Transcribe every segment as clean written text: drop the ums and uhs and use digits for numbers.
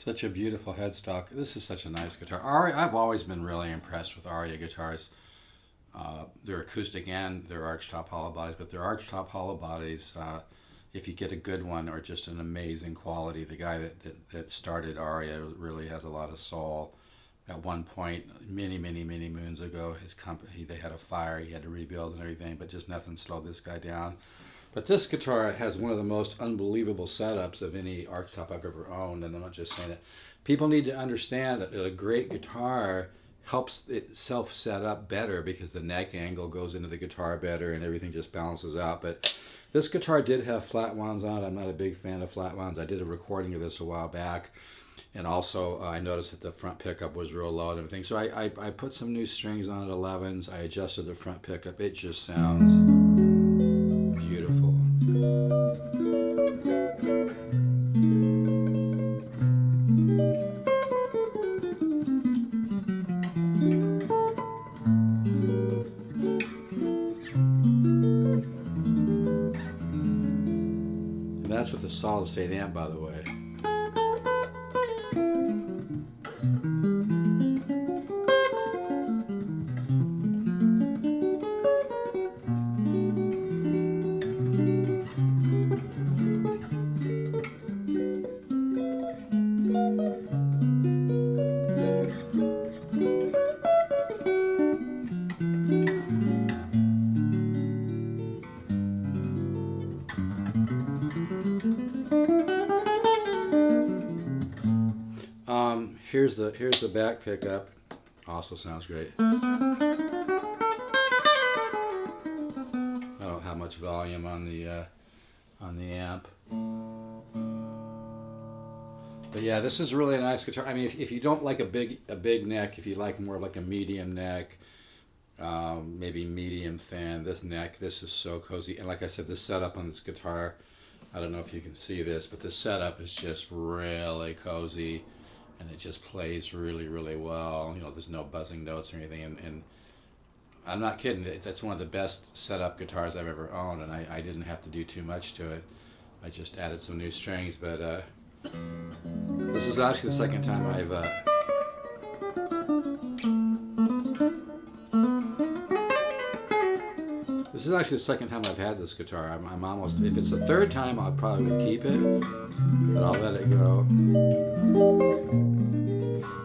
Such a beautiful headstock. This is such a nice guitar. Aria, I've always been really impressed with Aria guitars. They're acoustic and they're archtop hollow bodies, but they're archtop hollow bodies. If you get a good one, or just an amazing quality. The guy that started Aria really has a lot of soul. At one point, many moons ago, his company, they had a fire, he had to rebuild and everything, but just nothing slowed this guy down. But this guitar has one of the most unbelievable setups of any archtop I've ever owned, and I'm not just saying it. People need to understand that a great guitar helps itself set up better because the neck angle goes into the guitar better and everything just balances out. But this guitar did have flat wounds on it. I'm not a big fan of flat wounds. I did a recording of this a while back. And also, I noticed that the front pickup was real low and everything. So I put some new strings on it, 11s. I adjusted the front pickup. It just sounds beautiful. And that's with a solid state amp, by the way. Here's the back pickup. Also sounds great. I don't have much volume on the amp. But yeah, this is really a nice guitar. I mean, if you don't like a big neck, if you like more like a medium neck, maybe medium thin, this is so cozy. And like I said, the setup on this guitar, I don't know if you can see this, but the setup is just really cozy. And it just plays really well. You know, there's no buzzing notes or anything. And I'm not kidding. That's one of the best setup guitars I've ever owned. And I didn't have to do too much to it. I just added some new strings. But this is actually the second time I've... This is actually the second time I've had this guitar. I'm almost... If it's the third time, I'll probably keep it. But I'll let it go.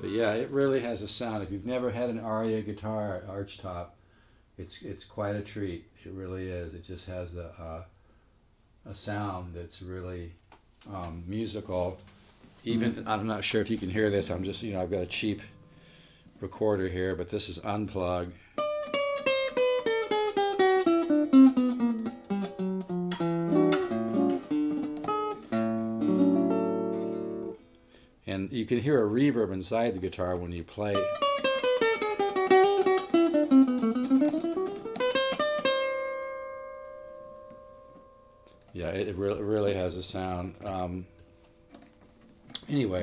But yeah, it really has a sound. If you've never had an Aria guitar, archtop, it's quite a treat. It really is. It just has a sound that's really musical. Even, I'm not sure if you can hear this. I'm just, I've got a cheap recorder here, but this is unplugged. And you can hear a reverb inside the guitar when you play. Yeah, it really has a sound. Anyway.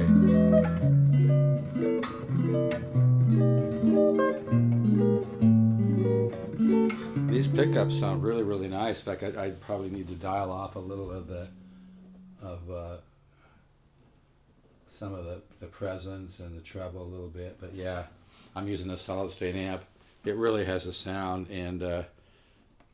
These pickups sound really nice. In fact, I probably need to dial off a little of some of the presence and the treble a little bit, but yeah, I'm using a solid state amp. It really has a sound, and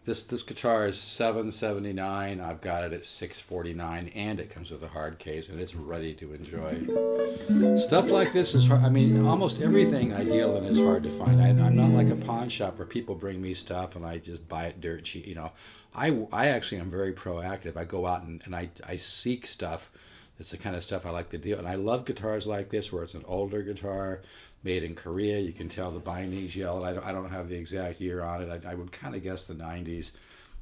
this guitar is $779. I've got it at $649, and it comes with a hard case, and it's ready to enjoy. Stuff like this is hard. I mean, almost everything I deal in is hard to find. I'm not like a pawn shop where people bring me stuff and I just buy it dirt cheap. I actually am very proactive. I go out and I seek stuff. It's the kind of stuff I like to do. And I love guitars like this where it's an older guitar made in Korea. You can tell the binding's yellow. I don't have the exact year on it. I would kind of guess the 90s.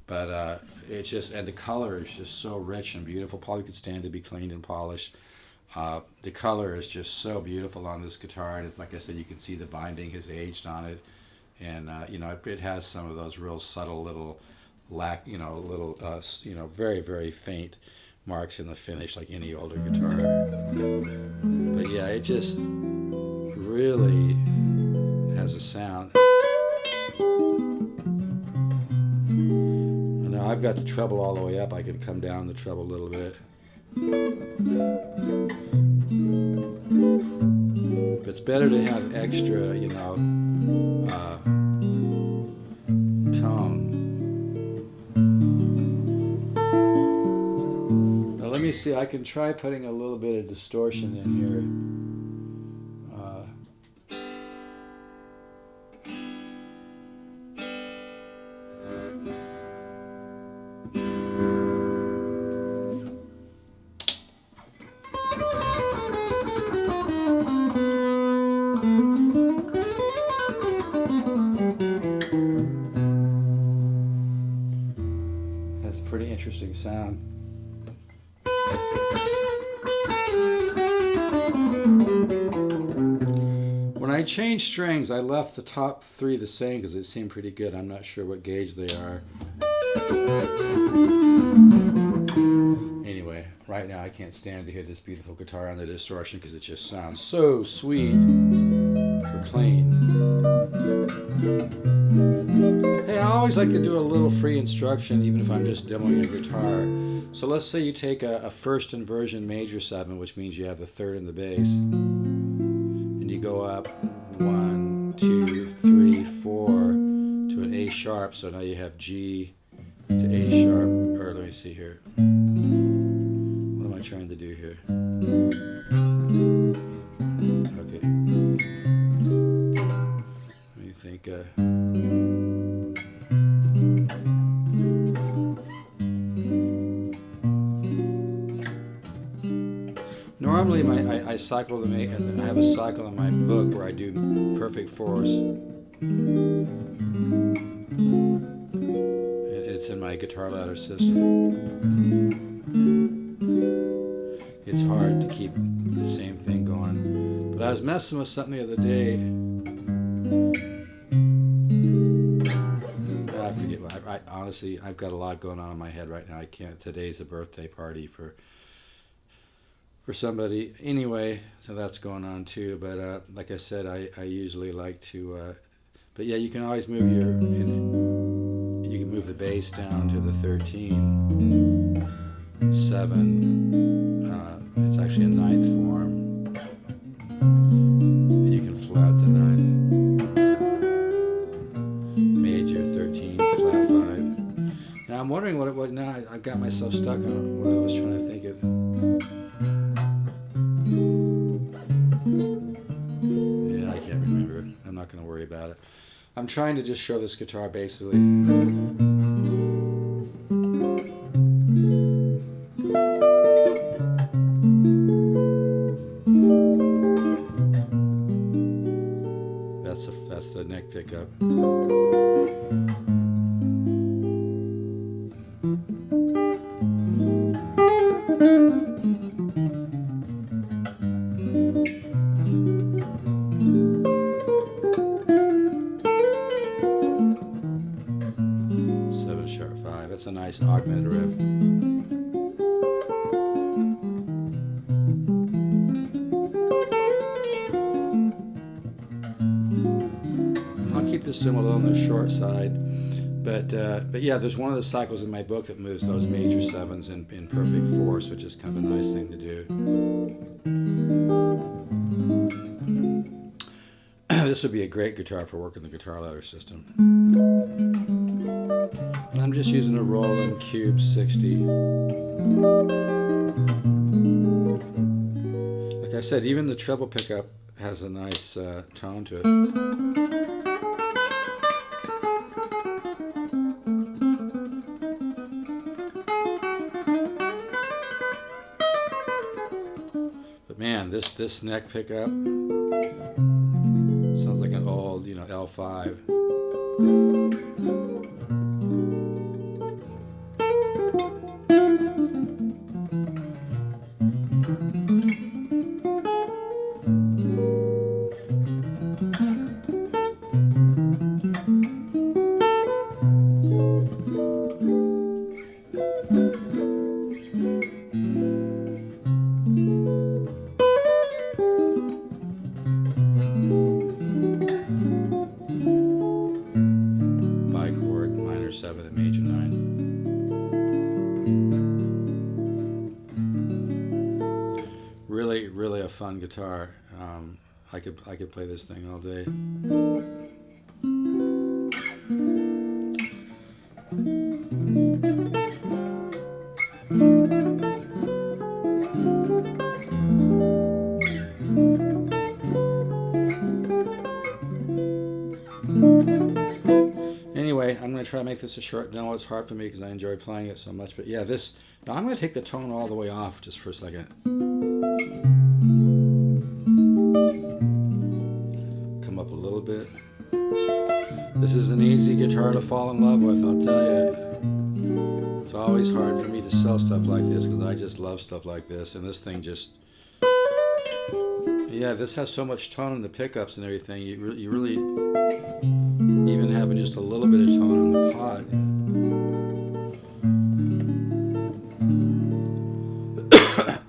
But it's just, and the color is just so rich and beautiful. Probably could stand to be cleaned and polished. The color is just so beautiful on this guitar. And like I said, you can see the binding has aged on it. And, it has some of those real subtle little very faint marks in the finish like any older guitar. But yeah, it just really has a sound. And now I've got the treble all the way up. I can come down the treble a little bit. it's better to have extra, you know, tone. Now let me see, I can try putting a little bit of distortion in here. That's a pretty interesting sound. When I changed strings, I left the top three the same because they seem pretty good. I'm not sure what gauge they are. Anyway, right now I can't stand to hear this beautiful guitar on the distortion because it just sounds so sweet for clean. Hey, I always like to do a little free instruction even if I'm just demoing a guitar. So let's say you take a first inversion major 7, which means you have the third in the bass, and you go up 1, 2, 3, 4 to an A sharp. So now you have G to A sharp, or let me see here. What am I trying to do here? Okay. Let me think. Normally, I cycle them. I have a cycle in my book where I do perfect fourths. It's in my guitar ladder system. It's hard to keep the same thing going. But I was messing with something the other day. I forget. I honestly, I've got a lot going on in my head right now. I can't. Today's a birthday party for somebody. Anyway, so that's going on too. But like I said, I usually like to. But yeah, you can always move you can move the bass down to the 13, 7. It's actually a 9th form. You can flat the 9. Major 13, flat 5. Now I'm wondering what it was. Now I've got myself stuck on what I was trying to think of. Yeah, I can't remember it. I'm not going to worry about it. I'm trying to just show this guitar basically. That's the neck pickup. 7 sharp 5. That's a nice augmented riff. Keep this demo a little on the short side, but yeah, there's one of the cycles in my book that moves those major 7s in perfect fourths, which is kind of a nice thing to do. This would be a great guitar for working the guitar ladder system. And I'm just using a Roland Cube 60. Like I said, even the treble pickup has a nice tone to it. Man, this neck pickup sounds like an old, L5. Really a fun guitar. I could play this thing all day. Anyway, I'm going to try to make this a short demo. It's hard for me because I enjoy playing it so much. But yeah, this. Now I'm going to take the tone all the way off just for a second. Come up a little bit. This is an easy guitar to fall in love with, I'll tell you. It's always hard for me to sell stuff like this because I just love stuff like this. And this thing just... Yeah, this has so much tone in the pickups and everything. You really... Even having just a little bit of tone on the pot.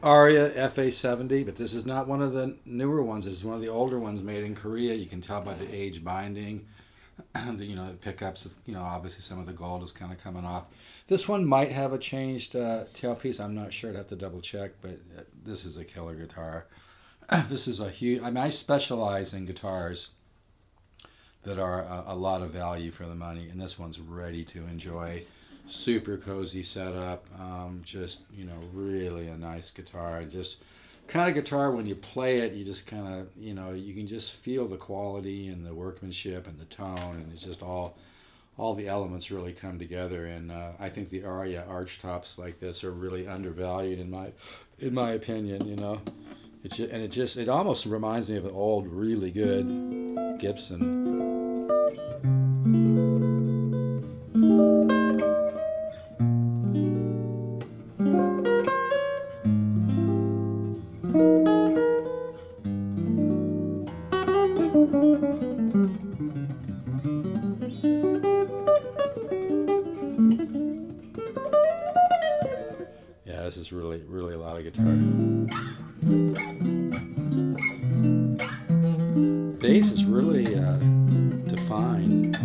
Aria FA 70, but this is not one of the newer ones. This is one of the older ones made in Korea. You can tell by the age binding. The pickups, obviously some of the gold is kind of coming off. This one might have a changed tailpiece. I'm not sure. I'd have to double check, but this is a killer guitar. This is a huge... I specialize in guitars that are a lot of value for the money, and this one's ready to enjoy. Super cozy setup, just really a nice guitar. Just kind of guitar when you play it, you just kind of you can just feel the quality and the workmanship and the tone, and it's just all the elements really come together. And I think the Aria Archtops like this are really undervalued in my opinion. It almost reminds me of an old really good Gibson. Yeah, this is really a lot of guitar. Bass is really defined.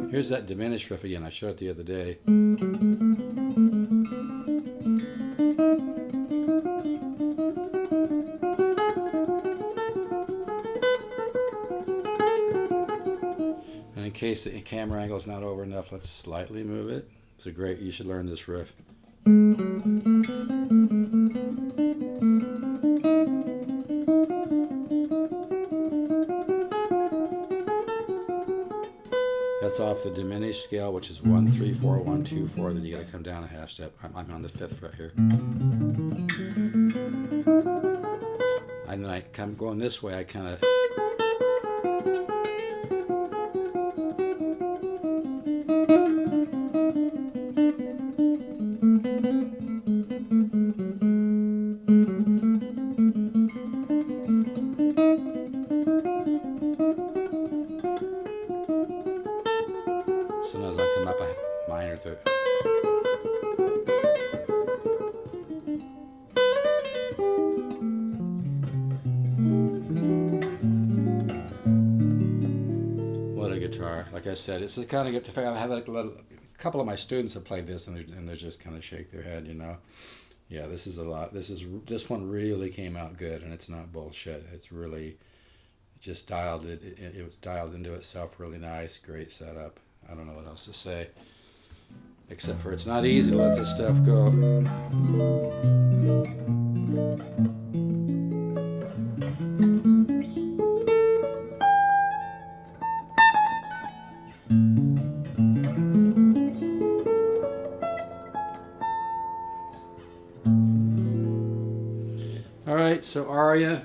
Here's that diminished riff again. I showed it the other day. And in case the camera angle is not over enough, let's slightly move it. It's a great, you should learn this riff. That's off the diminished scale, which is 1, 3, 4, 1, 2, 4. Then you got to come down a half step. I'm on the 5th fret here. And then I come going this way, I kind of... Sometimes I come up a minor third. What a guitar. Like I said, it's the kind of guitar, I have a couple of my students have played this and they just kind of shake their head, Yeah, this is a lot. This one really came out good, and it's not bullshit. It's really just dialed it was dialed into itself really nice, great setup. I don't know what else to say, except for it's not easy to let this stuff go. All right, so Aria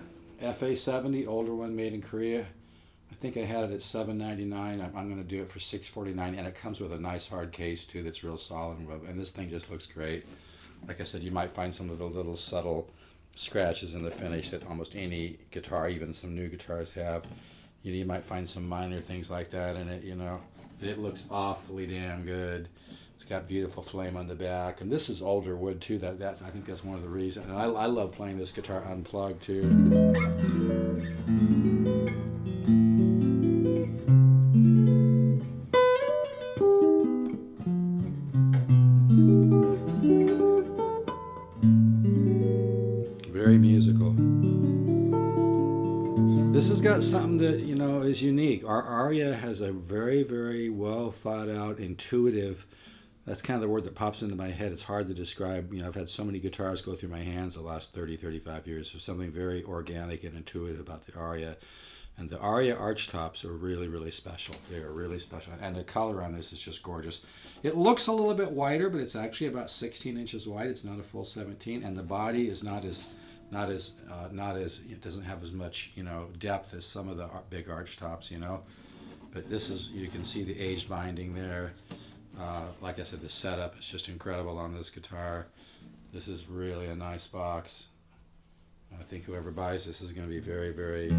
FA 70, older one made in Korea. I think I had it at $7.99. I'm going to do it for $6.49, and it comes with a nice hard case too that's real solid, and this thing just looks great. Like I said, you might find some of the little subtle scratches in the finish that almost any guitar, even some new guitars, have. You might find some minor things like that in it, It looks awfully damn good. It's got beautiful flame on the back, and this is older wood too. I think that's one of the reasons. And I love playing this guitar unplugged too. Very musical. This has got something that, you know, is unique. Our Aria has a very, very well thought out, intuitive, that's kind of the word that pops into my head. It's hard to describe. You know, I've had so many guitars go through my hands the last 30, 35 years. There's something very organic and intuitive about the Aria. And the Aria Archtops are really, really special. They are really special. And the color on this is just gorgeous. It looks a little bit wider, but it's actually about 16 inches wide. It's not a full 17. And the body is not as it doesn't have as much, you know, depth as some of the big Archtops, you know. But this is, you can see the aged binding there. Like I said, the setup is just incredible on this guitar. This is really a nice box. I think whoever buys this is going to be very, very...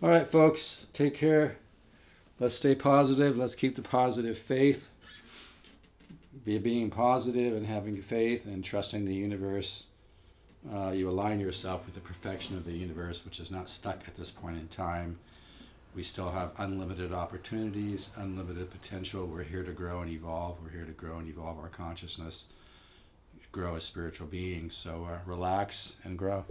All right, folks, take care. Let's stay positive. Let's keep the positive faith. Being positive and having faith and trusting the universe. You align yourself with the perfection of the universe, which is not stuck at this point in time. We still have unlimited opportunities, unlimited potential. We're here to grow and evolve. We're here to grow and evolve our consciousness, grow as spiritual beings. So relax and grow.